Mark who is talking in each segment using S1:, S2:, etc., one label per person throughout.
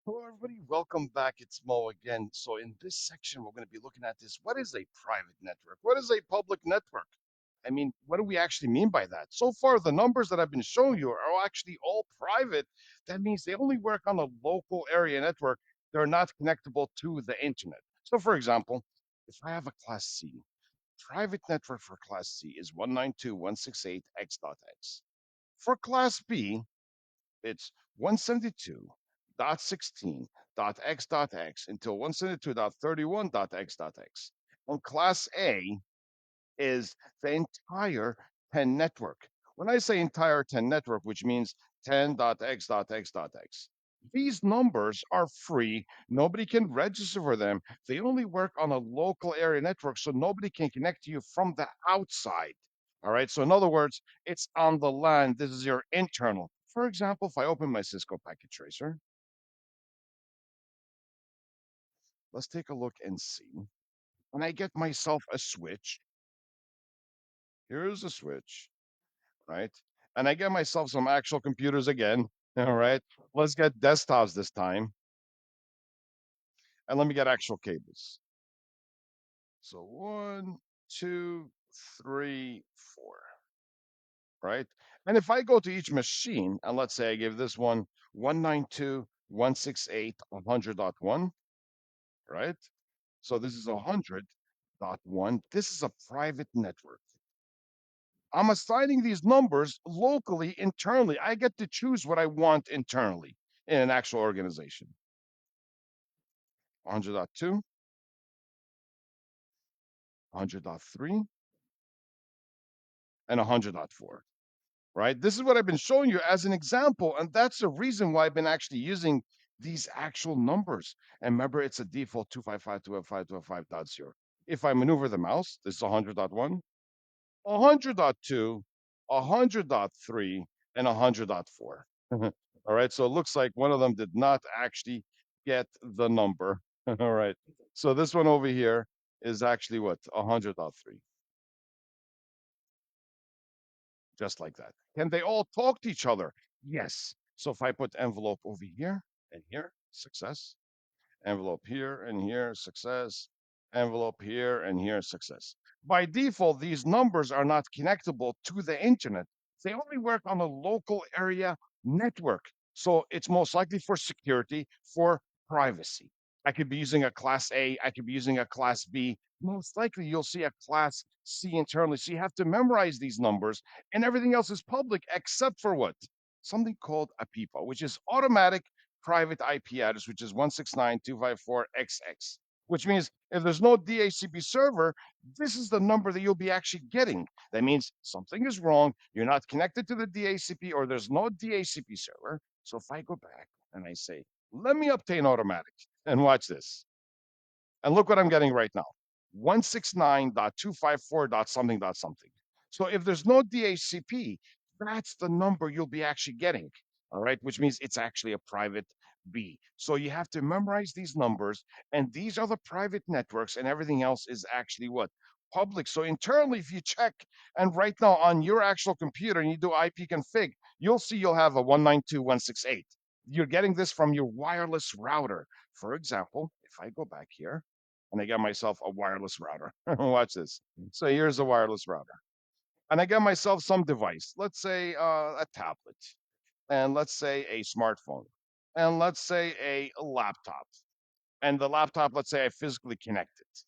S1: Hello, everybody. Welcome back. It's Mo again. So, in this section, we're going to be looking at this. What is a private network? What is a public network? I mean, what do we actually mean by that? So far, the numbers that I've been showing you are actually all private. That means they only work on a local area network. They're not connectable to the internet. So, for example, if I have a Class C, private network for Class C is 192.168x.x. For Class B, it's 172.16.x.x until 172.31.x.x. And class A is the entire 10 network. When I say entire 10 network, which means 10.x.x.x, these numbers are free. Nobody can register for them. They only work on a local area network, so nobody can connect to you from the outside. All right. So, in other words, it's on the LAN. This is your internal. For example, if I open my Cisco packet tracer, let's take a look and see. And I get myself a switch. Here's a switch, right? And I get myself some actual computers again. All right. Let's get desktops this time. And let me get actual cables. So one, two, three, four, right? And if I go to each machine, and let's say I give this one 192.168.100.1, right? So this is 100.1. This is a private network. I'm assigning these numbers locally, internally. I get to choose what I want internally in an actual organization. 100.2, 100.3, and 100.4, right? This is what I've been showing you as an example. And that's the reason why I've been actually using these actual numbers. And remember, it's a default 255.205.205.0. If I maneuver the mouse, this is 100.1, 100.2, 100.3, and 100.4. All right. So it looks like one of them did not actually get the number. All right. So this one over here is actually what? 100.3, just like that. Can they all talk to each other? Yes. So if I put envelope over here and here, success. Envelope here and here, success. Envelope here and here, success. By default, these numbers are not connectable to the internet. They only work on a local area network. So it's most likely for security, for privacy. I could be using a class A, I could be using a class B. Most likely you'll see a class C internally. So you have to memorize these numbers, and everything else is public except for what? Something called a PIPA, which is automatic private IP address, which is 169.254.xx, which means if there's no DHCP server, this is the number that you'll be actually getting. That means something is wrong. You're not connected to the DHCP, or there's no DHCP server. So if I go back and I say, let me obtain automatic, and watch this. And look what I'm getting right now, 169.254. Something dot something. So if there's no DHCP, that's the number you'll be actually getting. All right, which means it's actually a private B. So you have to memorize these numbers, and these are the private networks, and everything else is actually what? Public. So internally, if you check, and right now on your actual computer and you do IP config, you'll see you'll have a 192.168. You're getting this from your wireless router. For example, if I go back here and I get myself a wireless router, watch this. So here's a wireless router. And I get myself some device, let's say a tablet, and let's say a smartphone, and let's say a laptop. And the laptop, let's say I physically connect it.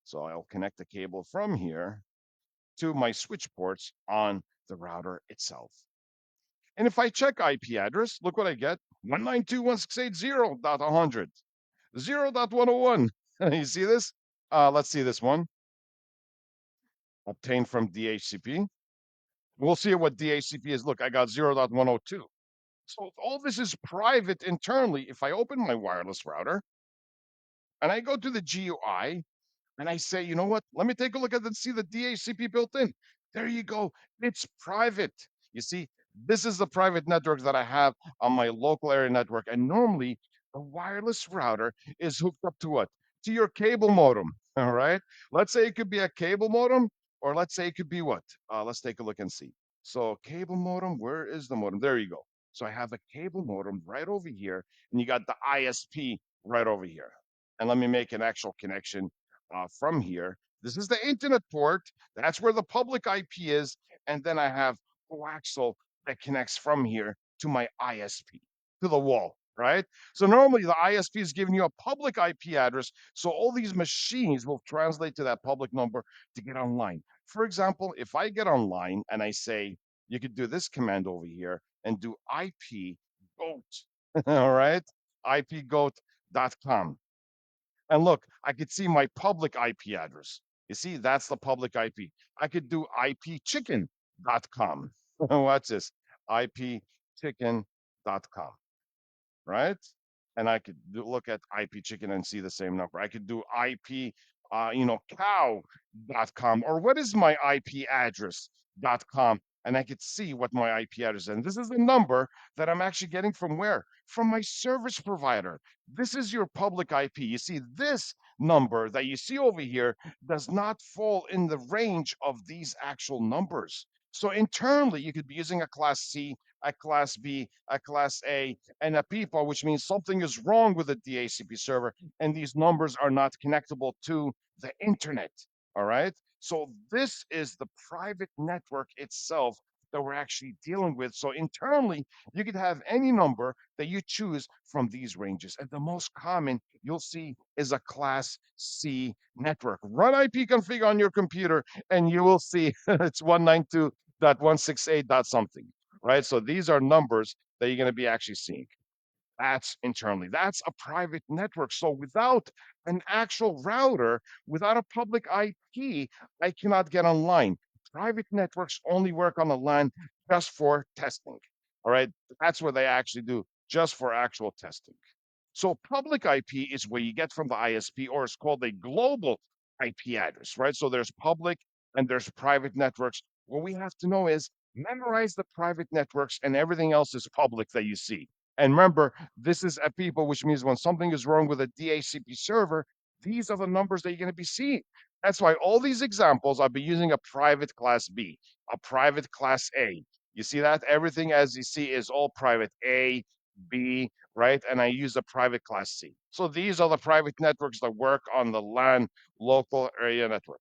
S1: So I'll connect the cable from here to my switch ports on the router itself. And if I check IP address, look what I get, 192.168.0.100, 0.101. You see this? Let's see this one, obtained from DHCP. We'll see what DHCP is. Look, I got 0.102. So all this is private internally. If I open my wireless router and I go to the GUI and I say, you know what? Let me take a look at it and see the DHCP built in. There you go. It's private. You see, this is the private network that I have on my local area network. And normally, a wireless router is hooked up to what? To your cable modem. All right. Let's say it could be a cable modem, or let's say it could be what? Let's take a look and see. So, cable modem, where is the modem? There you go. So I have a cable modem right over here, and you got the ISP right over here. And let me make an actual connection from here. This is the internet port. That's where the public IP is. And then I have coaxial that connects from here to my ISP, to the wall, right? So normally the ISP is giving you a public IP address. So all these machines will translate to that public number to get online. For example, if I get online and I say, you could do this command over here and do IP goat, all right? ipgoat.com. And look, I could see my public IP address. You see, that's the public IP. I could do ipchicken.com. Watch this, ipchicken.com, right? And I could look at IP chicken and see the same number. I could do IP, cow.com, or what is my IP address.com, and I could see what my IP address is. And this is the number that I'm actually getting from where? From my service provider. This is your public IP. You see, this number that you see over here does not fall in the range of these actual numbers. So internally, you could be using a class C, a class B, a class A, and a PIPA, which means something is wrong with the DHCP server, and these numbers are not connectable to the internet. All right. So this is the private network itself that we're actually dealing with. So internally, you could have any number that you choose from these ranges. And the most common you'll see is a class C network. Run ipconfig on your computer, and you will see it's 192.168. something, right? So these are numbers that you're going to be actually seeing. That's internally. That's a private network. So without an actual router, without a public IP, I cannot get online. Private networks only work on the LAN just for testing. All right. That's what they actually do, just for actual testing. So public IP is where you get from the ISP, or it's called a global IP address, right? So there's public and there's private networks. What we have to know is memorize the private networks, and everything else is public that you see. And remember, this is a people, which means when something is wrong with a DHCP server, these are the numbers that you're going to be seeing. That's why all these examples, I'll be using a private class B, a private class A. You see that? Everything, as you see, is all private A, B, right? And I use a private class C. So these are the private networks that work on the LAN local area network.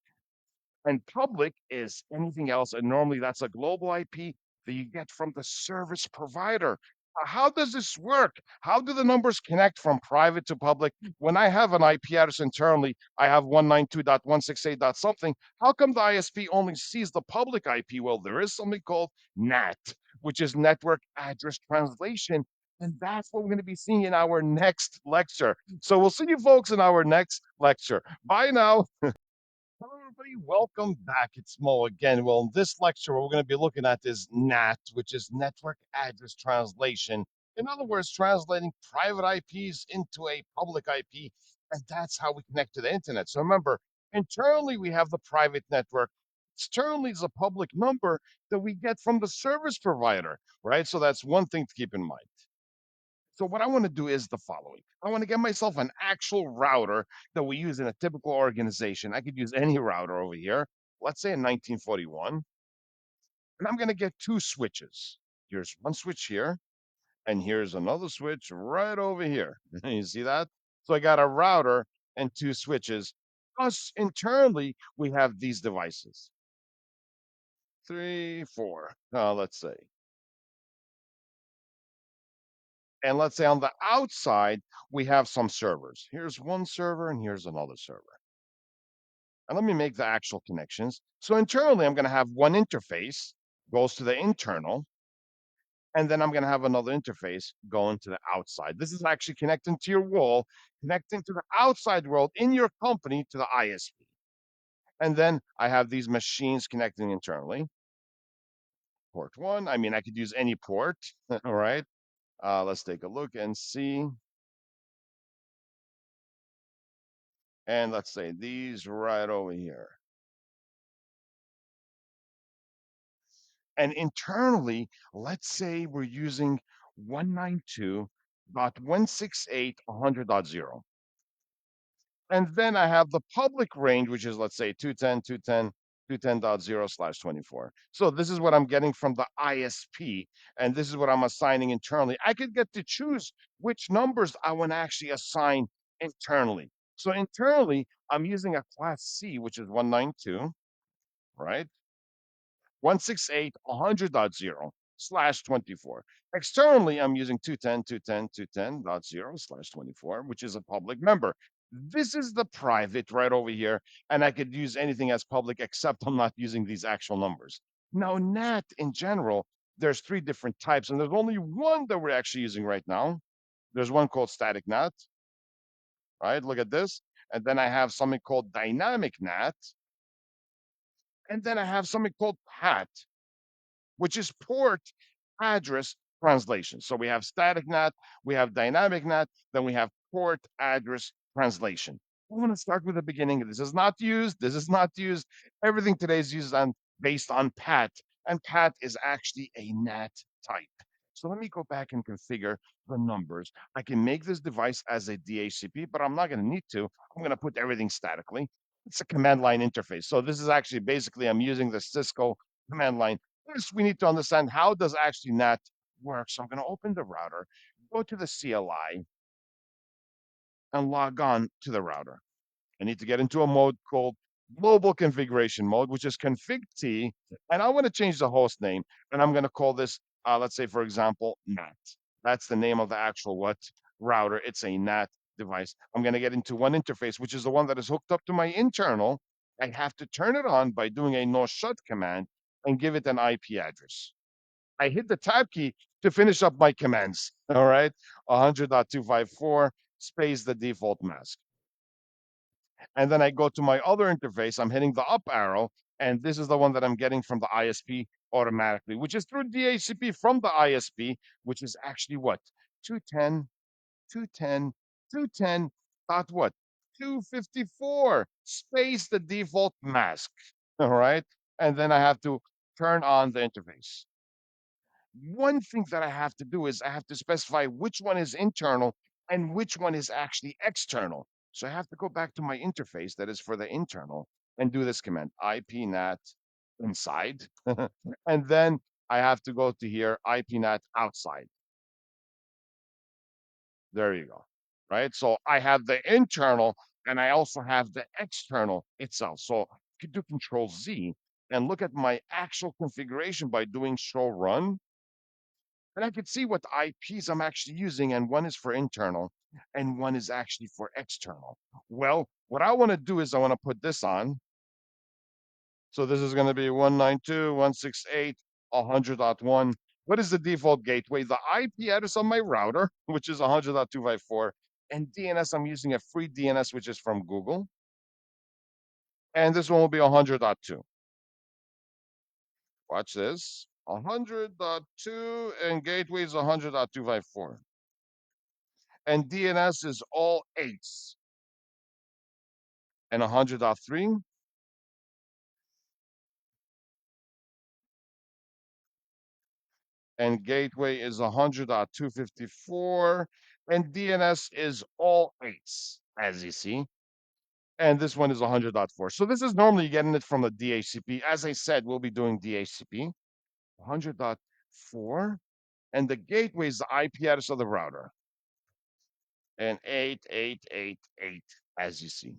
S1: And public is anything else. And normally that's a global IP that you get from the service provider. How does this work? How do the numbers connect from private to public? When I have an IP address internally, I have 192.168. something. How come the ISP only sees the public IP? Well, there is something called NAT, which is Network Address Translation. And that's what we're going to be seeing in our next lecture. So we'll see you folks in our next lecture. Bye now. Hello, everybody. Welcome back. It's Mo again. Well, in this lecture, what we're going to be looking at is NAT, which is Network Address Translation. In other words, translating private IPs into a public IP, and that's how we connect to the internet. So remember, internally, we have the private network. Externally is a public number that we get from the service provider, right? So that's one thing to keep in mind. So what I want to do is the following. I want to get myself an actual router that we use in a typical organization. I could use any router over here. Let's say in 1941. And I'm going to get two switches. Here's one switch here, and here's another switch right over here. You see that? So I got a router and two switches. Plus, internally, we have these devices. 3, 4. Let's say. And let's say on the outside, we have some servers. Here's one server and here's another server. And let me make the actual connections. So internally, I'm going to have one interface goes to the internal, and then I'm going to have another interface going to the outside. This is actually connecting to your wall, connecting to the outside world in your company to the ISP. And then I have these machines connecting internally. Port 1, I mean, I could use any port, all right? Let's take a look and see. And let's say these right over here. And internally, let's say we're using 192.168.100.0. And then I have the public range, which is, let's say, 210, 210, 210.0/24. So this is what I'm getting from the ISP, and this is what I'm assigning internally. I could get to choose which numbers I want to actually assign internally. So internally, I'm using a class C, which is 192, right? 168, 100.0/24. Externally, I'm using 210.0/24, which is a public member. This is the private right over here, and I could use anything as public except I'm not using these actual numbers. Now, NAT in general, there's three different types, and there's only one that we're actually using right now. There's one called static NAT, right? Look at this. And then I have something called dynamic NAT, and then I have something called PAT, which is port address translation. So we have static NAT, we have dynamic NAT, then we have port address translation. I want to start with the beginning. This is not used. This is not used. Everything today is used on based on PAT, and PAT is actually a NAT type. So let me go back and configure the numbers. I can make this device as a DHCP, but I'm not going to need to. I'm going to put everything statically. It's a command line interface. So this is actually basically I'm using the Cisco command line. First, we need to understand how does actually NAT work. So I'm going to open the router, go to the CLI, and log on to the router. I need to get into a mode called global configuration mode, which is config T, and I want to change the host name, and I'm going to call this, let's say, for example, NAT. That's the name of the actual what router. It's a NAT device. I'm going to get into one interface, which is the one that is hooked up to my internal. I have to turn it on by doing a no shut command and give it an IP address. I hit the tab key to finish up my commands. All right. 100.254 space the default mask. And then I go to my other interface. I'm hitting the up arrow. And this is the one that I'm getting from the ISP automatically, which is through DHCP from the ISP, which is actually what? 210, 210, 210 dot what? 254 space the default mask. All right. And then I have to turn on the interface. One thing that I have to do is I have to specify which one is internal and which one is actually external. So I have to go back to my interface that is for the internal and do this command IPNAT inside. And then I have to go to here IPNAT outside. There you go. Right. So I have the internal and I also have the external itself. So I could do Control Z and look at my actual configuration by doing show run. And I could see what IPs I'm actually using, and one is for internal and one is actually for external. Well, what I want to do is I want to put this on. So this is going to be 192.168.100.1. What is the default gateway? The IP address on my router, which is 100.254, and DNS, I'm using a free DNS, which is from Google. And this one will be 100.2. Watch this. 100.2 and gateway is 100.254. And DNS is all eights. And 100.3 and gateway is 100.254 and DNS is all eights, as you see. And this one is 100.4. So this is normally getting it from the DHCP. As I said, we'll be doing DHCP 100.4, and the gateway is the IP address of the router. And 8888, as you see.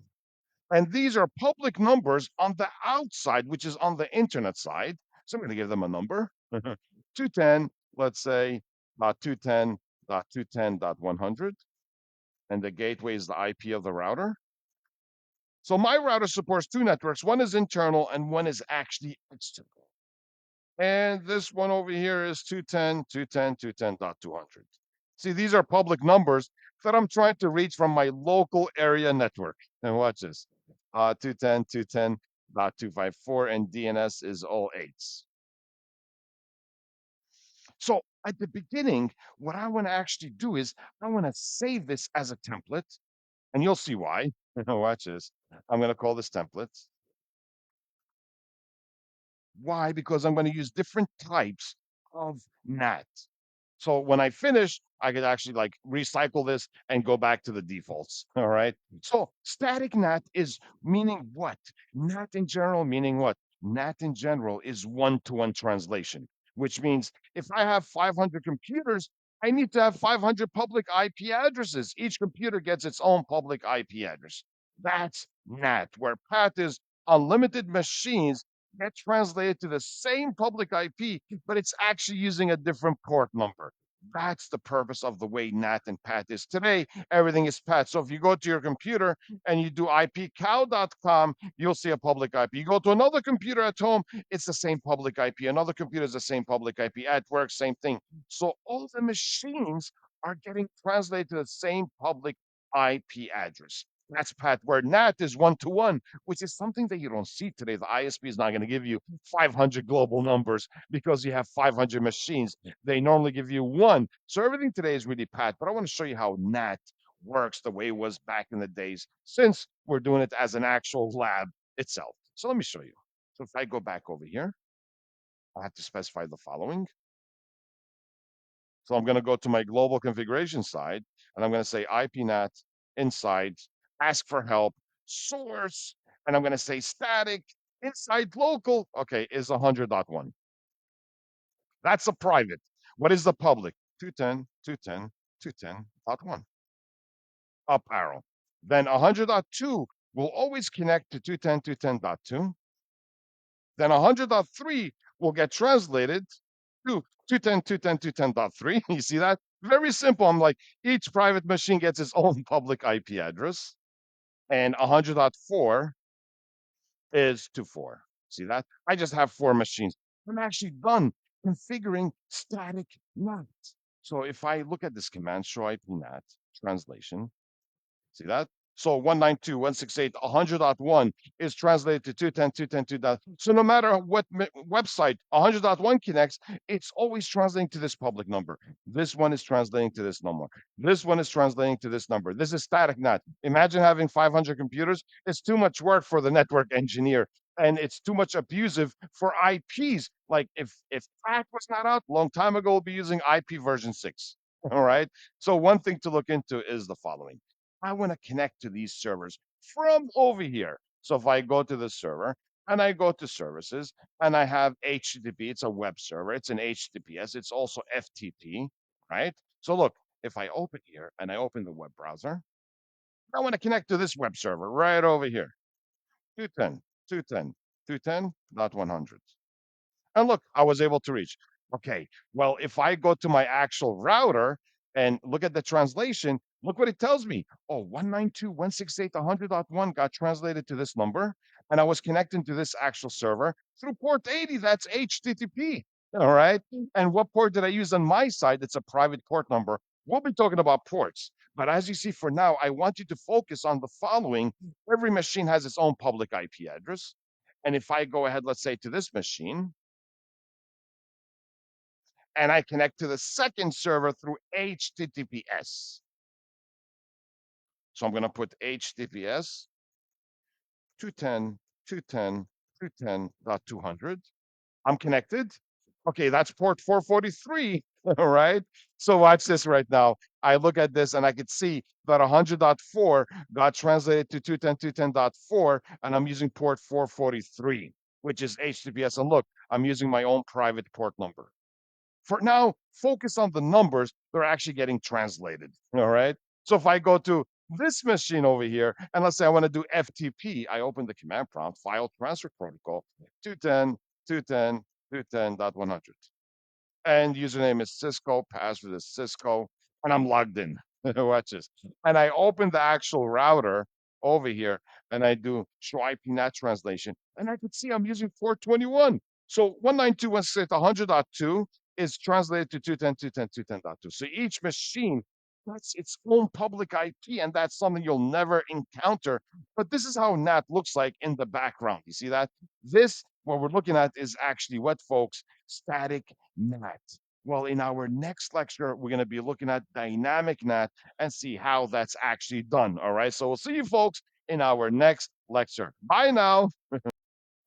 S1: And these are public numbers on the outside, which is on the internet side. So I'm going to give them a number 210, let's say 210.210.100. And the gateway is the IP of the router. So my router supports two networks. One is internal and one is actually external. And this one over here is 210, 210, 210.200. See, these are public numbers that I'm trying to reach from my local area network. And watch this. 210, 210.254, and DNS is all eights. So at the beginning, what I want to actually do is I want to save this as a template, and you'll see why. Watch this. I'm going to call this template. Why? Because I'm going to use different types of NAT. So when I finish, I could actually like recycle this and go back to the defaults. All right. So static NAT is meaning what? NAT in general meaning what? NAT in general is one-to-one translation, which means if I have 500 computers, I need to have 500 public IP addresses. Each computer gets its own public IP address. That's NAT, where PAT is unlimited machines get translated to the same public IP, but it's actually using a different port number. That's the purpose of the way NAT and PAT is today. Everything is PAT. So if you go to your computer and you do ipcow.com, you'll see a public IP. You go to another computer at home, it's the same public IP. Another computer is the same public IP. At work, same thing. So all the machines are getting translated to the same public IP address. That's PAT, where NAT is one-to-one, which is something that you don't see today. The ISP is not going to give you 500 global numbers because you have 500 machines. They normally give you one. So everything today is really PAT, but I want to show you how NAT works the way it was back in the days, since we're doing it as an actual lab itself. So let me show you. So if I go back over here, I have to specify the following. So I'm going to go to my global configuration side, and I'm going to say IPNAT inside, ask for help, source, and I'm going to say static inside local. Okay, is 100.1. That's a private. What is the public? 210.210.210.1. Up arrow. Then 100.2 will always connect to 210.210.2. Then 100.3 will get translated to 210.210.210.3. You see that? Very simple. I'm like, each private machine gets its own public IP address. And 100.4 is to 4. See that? I just have 4 machines. I'm actually done configuring static NAT. So if I look at this command, show IP NAT translation, see that? So 192.168.100.1 is translated to 210.210.2. So no matter what website 100.1 connects, it's always translating to this public number. This one is translating to this number. This one is translating to this number. This is static NAT. Imagine having 500 computers. It's too much work for the network engineer, and it's too much abusive for IPs. Like if PAT was not out a long time ago, we'll be using IP version 6. All right. So one thing to look into is the following. I want to connect to these servers from over here. So if I go to the server and I go to services and I have HTTP, it's a web server, it's an HTTPS, it's also FTP, right? So look, if I open here and I open the web browser, I want to connect to this web server right over here, 210.210.210.100. And look, I was able to reach. Okay, well, if I go to my actual router and look at the translation, look what it tells me. Oh, 192.168.100.1 got translated to this number, and I was connecting to this actual server through port 80. That's HTTP. All right. And what port did I use on my side? It's a private port number. We'll be talking about ports. But as you see for now, I want you to focus on the following. Every machine has its own public IP address. And if I go ahead, let's say to this machine, and I connect to the second server through HTTPS. So I'm going to put HTTPS 210.210.210.200. I'm connected. Okay, that's port 443. All right. So watch this right now. I look at this and I could see that 100.4 got translated to 210.210.4, and I'm using port 443, which is HTTPS. And look, I'm using my own private port number. For now, focus on the numbers that are actually getting translated. All right. So if I go to this machine over here, and let's say I want to do FTP, I open the command prompt, file transfer protocol, 210.210.210.100. And username is Cisco, password is Cisco, and I'm logged in. Watch this. And I open the actual router over here, and I do show IP NAT translation, and I can see I'm using 421. So 192.168.100.2 is translated to 210.210.210.2. So each machine has its own public IP, and that's something you'll never encounter. But this is how NAT looks like in the background. You see that? This, what we're looking at, is actually what, folks? Static NAT. Well, in our next lecture, we're going to be looking at dynamic NAT and see how that's actually done. All right. So we'll see you folks in our next lecture. Bye now.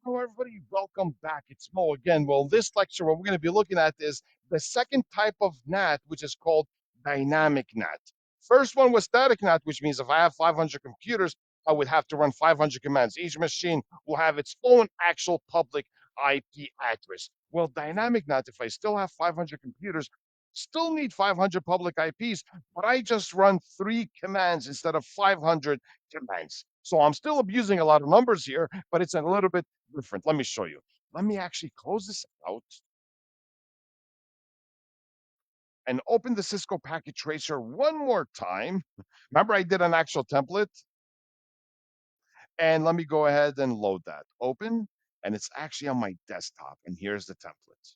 S1: Hello, everybody. Welcome back. It's Mo again. Well, this lecture, what we're going to be looking at is the second type of NAT, which is called dynamic NAT. First one was static NAT, which means if I have 500 computers, I would have to run 500 commands. Each machine will have its own actual public IP address. Well, dynamic NAT, if I still have 500 computers, still need 500 public IPs, but I just run 3 commands instead of 500 commands. So I'm still abusing a lot of numbers here, but it's a little bit different. Let me show you. Let me actually close this out and open the Cisco Packet Tracer one more time. Remember, I did an actual template, and let me go ahead and load that. Open, and it's actually on my desktop, and here's the template.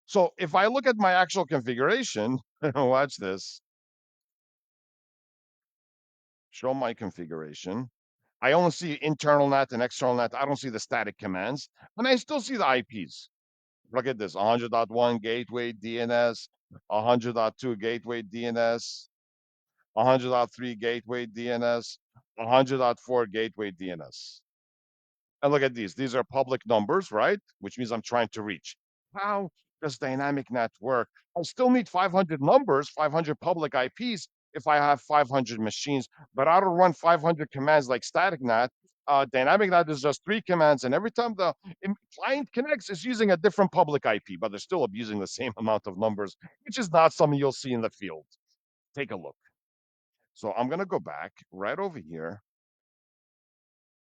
S1: So if I look at my actual configuration, watch this, show my configuration. I only see internal NAT and external NAT. I don't see the static commands, and I still see the IPs. Look at this, 100.1 gateway DNS, 100.2 gateway DNS, 100.3 gateway DNS, 100.4 gateway DNS. And look at these. These are public numbers, right? Which means I'm trying to reach. How does dynamic NAT work? I still need 500 numbers, 500 public IPs if I have 500 machines, but I don't run 500 commands like static NAT. Dynamic NAT is just 3 commands, and every time the client connects, it's using a different public IP, but they're still abusing the same amount of numbers, which is not something you'll see in the field. Take a look. So I'm going to go back right over here,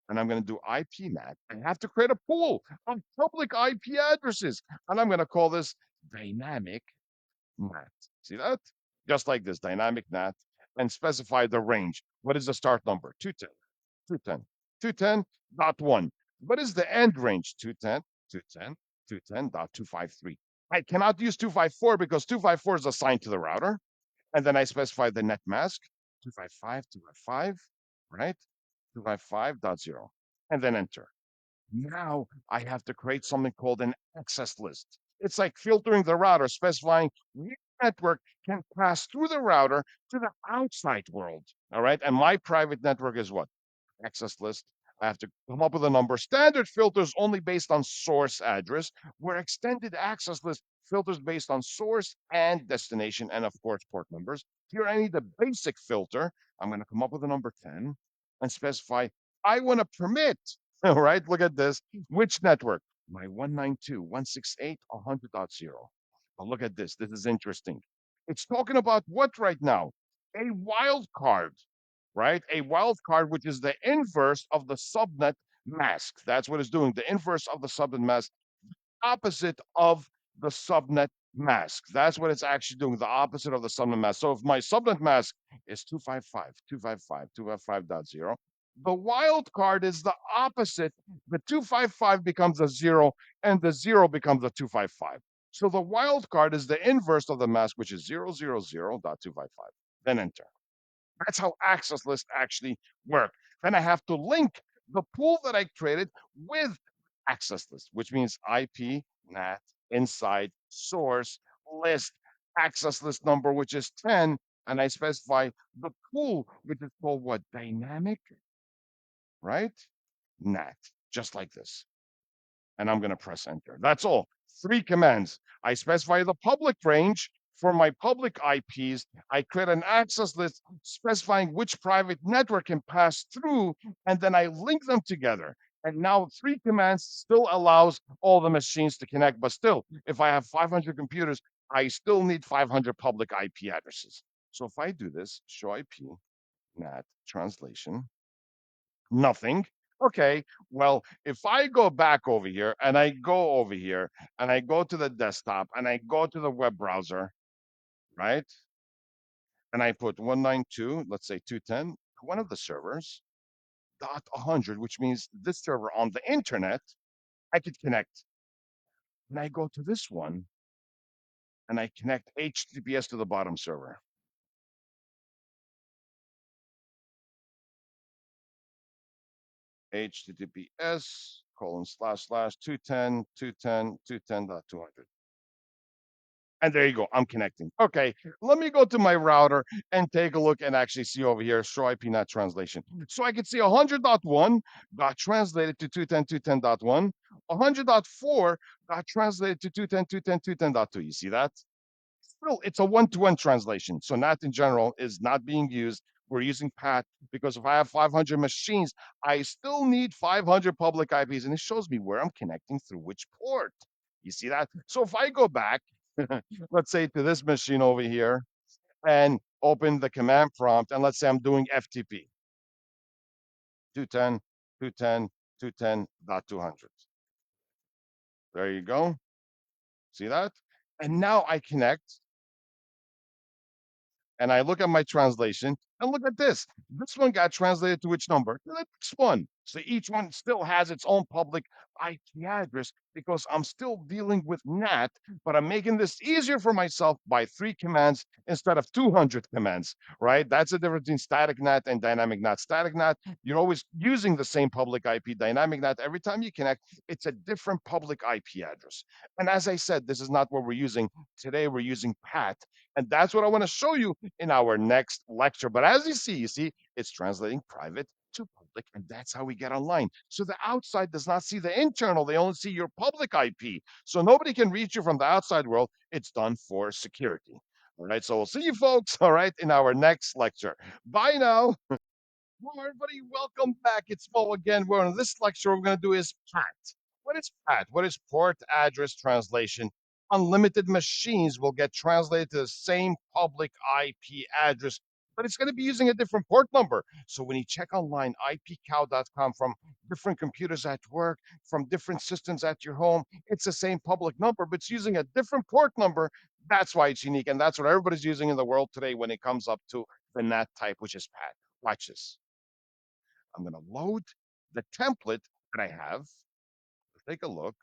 S1: and I'm going to do IP NAT. I have to create a pool of public IP addresses, and I'm going to call this dynamic NAT. See that? Just like this, dynamic NAT, and specify the range. What is the start number? 210, 210, 210.1. What is the end range? 210, 210, 210.253. I cannot use 254 because 254 is assigned to the router. And then I specify the net mask, 255, 255, right? 255.0, and then enter. Now I have to create something called an access list. It's like filtering the router, specifying which network can pass through the router to the outside world. All right. And my private network is what? Access list. I have to come up with a number. Standard filters only based on source address, where extended access list filters based on source and destination, and of course, port numbers. Here I need the basic filter. I'm going to come up with a number 10 and specify I want to permit. All right, look at this. Which network? My 192.168.100.0. But look at this. This is interesting. It's talking about what right now? A wildcard, right? A wildcard, which is the inverse of the subnet mask. That's what it's doing. The inverse of the subnet mask, opposite of the subnet mask. That's what it's actually doing, the opposite of the subnet mask. So if my subnet mask is 255, 255, 255.0, the wildcard is the opposite. The 255 becomes a 0, and the 0 becomes a 255. So the wildcard is the inverse of the mask, which is 000.255. Then enter. That's how access lists actually work. Then I have to link the pool that I created with access list, which means IP, NAT, inside, source, list, access list number, which is 10, and I specify the pool, which is called what? Dynamic, right? NAT, just like this. And I'm going to press enter. That's all. 3 commands. I specify the public range for my public IPs. I create an access list specifying which private network can pass through, and then I link them together. And now 3 commands still allows all the machines to connect. But still, if I have 500 computers, I still need 500 public IP addresses. So if I do this, show IP, NAT, translation, nothing. Okay, well, if I go back over here and I go over here and I go to the desktop and I go to the web browser, right? And I put 192, let's say 210, one of the servers, dot 100, which means this server on the internet, I could connect. And I go to this one and I connect HTTPS to the bottom server. HTTPS colon slash slash 210.210.200. And there you go. I'm connecting. Okay, let me go to my router and take a look and actually see over here, show IP NAT translation. So I can see 100.1 got translated to 210.210.1. 100.4 got translated to 210.210.210.2. You see that? Still, it's a one-to-one translation. So NAT in general is not being used we're using PAT because if I have 500 machines, I still need 500 public IPs, and it shows me where I'm connecting through which port. You see that? So if I go back, let's say to this machine over here, and open the command prompt, and let's say I'm doing FTP 210, 210, 210.200. There you go. See that? And now I connect and I look at my translation and look at this. This one got translated to which number? To the next one. So each one still has its own public IP address because I'm still dealing with NAT, but I'm making this easier for myself by 3 commands instead of 200 commands, right? That's the difference between static NAT and dynamic NAT. Static NAT, you're always using the same public IP. Dynamic NAT, every time you connect, it's a different public IP address. And as I said, this is not what we're using. Today, we're using PAT. And that's what I want to show you in our next lecture. But as you see, it's translating private to public, and that's how we get online. So the outside does not see the internal, they only see your public IP. So nobody can reach you from the outside world. It's done for security. All right, so we'll see you folks, all right, in our next lecture. Bye now. Well, everybody, welcome back. It's Mo again. We're on this lecture. What we're going to do is PAT. What is PAT? What is port address translation? Unlimited machines will get translated to the same public IP address, but it's going to be using a different port number. So when you check online, ipcow.com, from different computers at work, from different systems at your home, it's the same public number, but it's using a different port number. That's why it's unique. And that's what everybody's using in the world today when it comes up to the NAT type, which is PAT. Watch this. I'm going to load the template that I have. Take a look.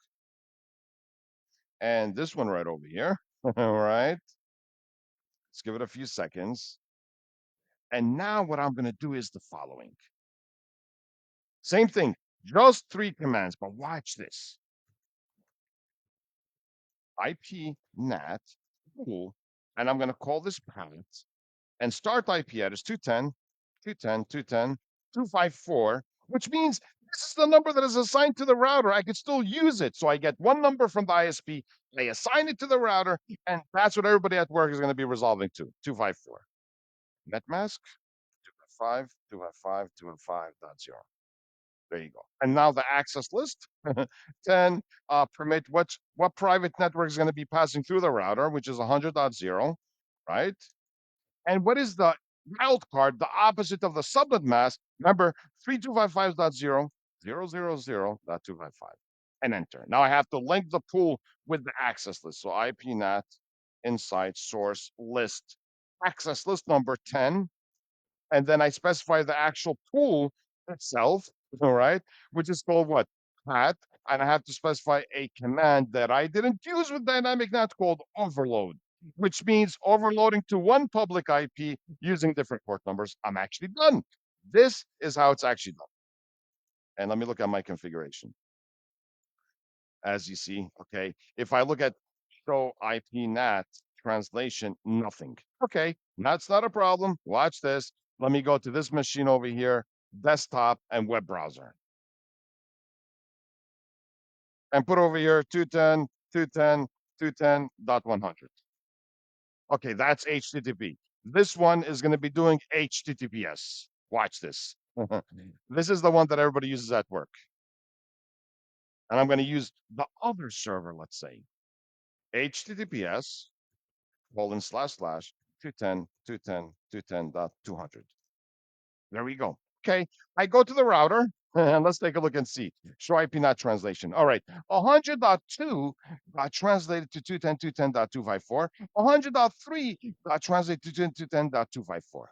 S1: And this one right over here. All right. Let's give it a few seconds. And now what I'm going to do is the following. Same thing, just 3 commands, but watch this. IP NAT pool, and I'm going to call this PAT, and start IP address 210, 210, 210, 254, which means this is the number that is assigned to the router. I could still use it. So I get one number from the ISP, I assign it to the router, and that's what everybody at work is going to be resolving to, 254. Net mask, 255, 255, 255.0. There you go. And now the access list, 10, permit what private network is going to be passing through the router, which is 100.0, right? And what is the wildcard, the opposite of the subnet mask? Remember, 3255.0, 000.255, and enter. Now I have to link the pool with the access list. So IPNAT, inside source list, access list number 10, and then I specify the actual pool itself, all right, which is called what? PAT, and I have to specify a command that I didn't use with dynamic NAT called overload, which means overloading to one public IP using different port numbers. I'm actually done. This is how it's actually done. And let me look at my configuration. As you see, okay, if I look at show IP NAT translation, nothing. Okay, that's not a problem. Watch this. Let me go to this machine over here, desktop and web browser. And put over here 210, 210, 210.100. Okay, that's HTTP. This one is going to be doing HTTPS. Watch this. This is the one that everybody uses at work. And I'm going to use the other server, let's say. HTTPS, :// 210, 210, 210.200. There we go. Okay, I go to the router and let's take a look and see. Show IP NAT translation. All right, 100.2 got translated to 210, 210.254. 100.3 got translated to 210, 210.254.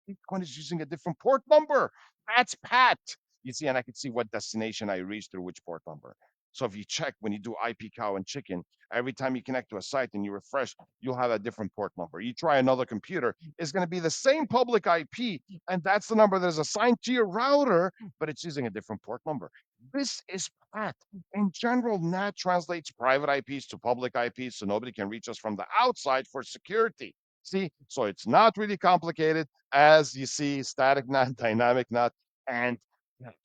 S1: Each one is using a different port number. That's PAT. You see, and I can see what destination I reached through which port number. So if you check when you do IP cow and chicken, every time you connect to a site and you refresh, you'll have a different port number. You try another computer, it's going to be the same public IP, and that's the number that is assigned to your router, but it's using a different port number. This is PAT. In general, NAT translates private IPs to public IPs so nobody can reach us from the outside for security. See, so it's not really complicated. As you see, static NAT, dynamic NAT, and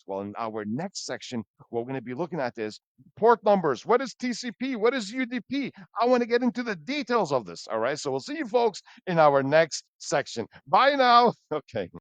S1: well, in our next section, what we're going to be looking at is port numbers. What is TCP? What is UDP? I want to get into the details of this. All right. So we'll see you folks in our next section. Bye now. Okay.